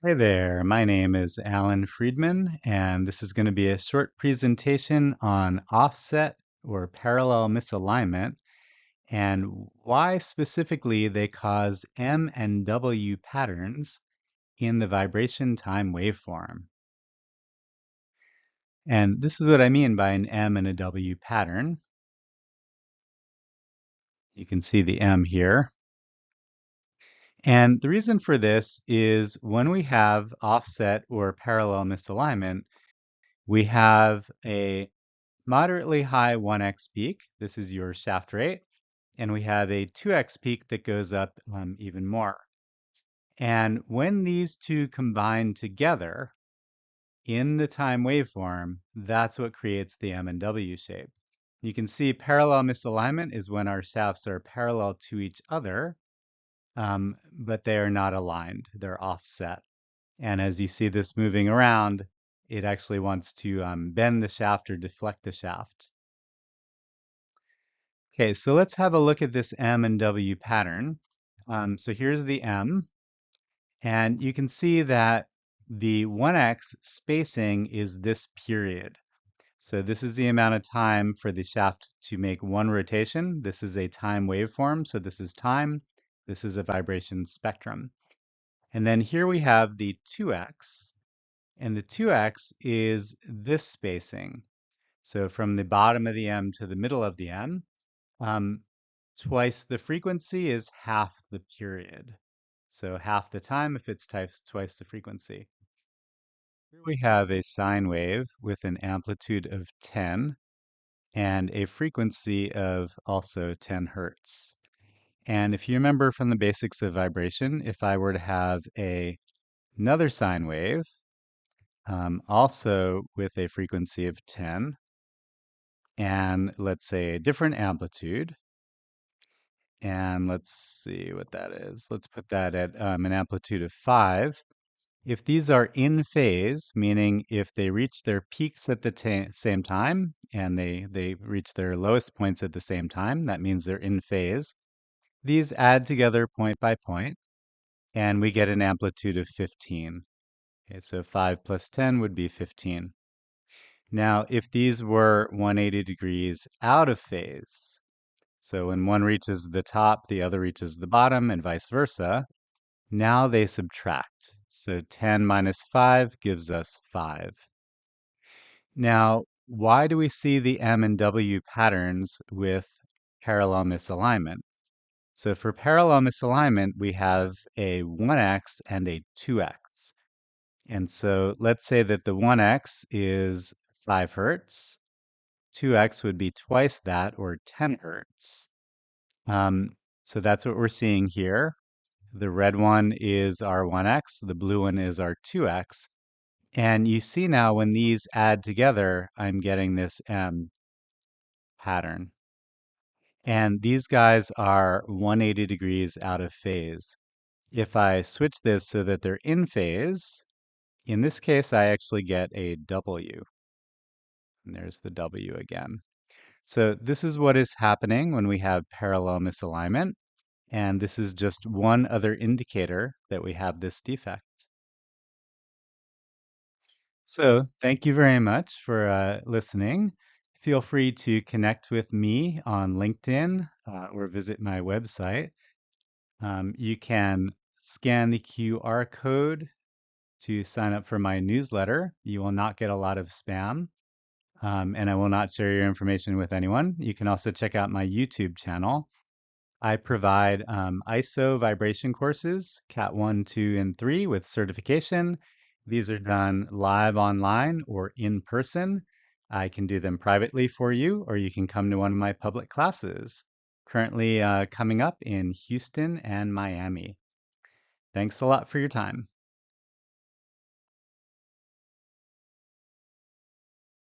Hi there, my name is Alan Friedman, and this is going to be a short presentation on offset or parallel misalignment and why specifically they cause M and W patterns in the vibration time waveform. And this is what I mean by an M and a W pattern. You can see the M here. And the reason for this is when we have offset or parallel misalignment, we have a moderately high 1x peak. This is your shaft rate. And we have a 2x peak that goes up even more. And when these two combine together in the time waveform, that's what creates the M and W shape. You can see parallel misalignment is when our shafts are parallel to each other, but they are not aligned. They're offset. And as you see this moving around, it actually wants to bend the shaft or deflect the shaft. Okay, so let's have a look at this M and W pattern. So here's the M, and you can see that the 1x spacing is this period. So this is the amount of time for the shaft to make one rotation. This is a time waveform, so this is time. This is a vibration spectrum. And then here we have the 2x, and the 2x is this spacing. So from the bottom of the M to the middle of the M, um, twice the frequency is half the period. So half the time if it's twice the frequency. Here we have a sine wave with an amplitude of 10 and a frequency of also 10 hertz. And if you remember from the basics of vibration, if I were to have another sine wave, also with a frequency of 10, and let's say a different amplitude, and let's see what that is. Let's put that at an amplitude of 5. If these are in phase, meaning if they reach their peaks at the same time and they reach their lowest points at the same time, that means they're in phase. These add together point by point, and we get an amplitude of 15. Okay, so 5 plus 10 would be 15. Now, if these were 180 degrees out of phase, so when one reaches the top, the other reaches the bottom, and vice versa, now they subtract. So 10 minus 5 gives us 5. Now, why do we see the M and W patterns with parallel misalignment? So for parallel misalignment, we have a 1x and a 2x. And so let's say that the 1x is 5 hertz. 2x would be twice that, or 10 hertz. So that's what we're seeing here. The red one is our 1x, the blue one is our 2x. And you see now when these add together, I'm getting this M pattern. And these guys are 180 degrees out of phase. If I switch this so that they're in phase, in this case, I actually get a W. And there's the W again. So this is what is happening when we have parallel misalignment. And this is just one other indicator that we have this defect. So thank you very much for listening. Feel free to connect with me on LinkedIn or visit my website. You can scan the QR code to sign up for my newsletter. You will not get a lot of spam, and I will not share your information with anyone. You can also check out my YouTube channel. I provide ISO vibration courses, Cat 1, 2, and 3 with certification. These are done live online or in person. I can do them privately for you, or you can come to one of my public classes. Currently coming up in Houston and Miami. Thanks a lot for your time.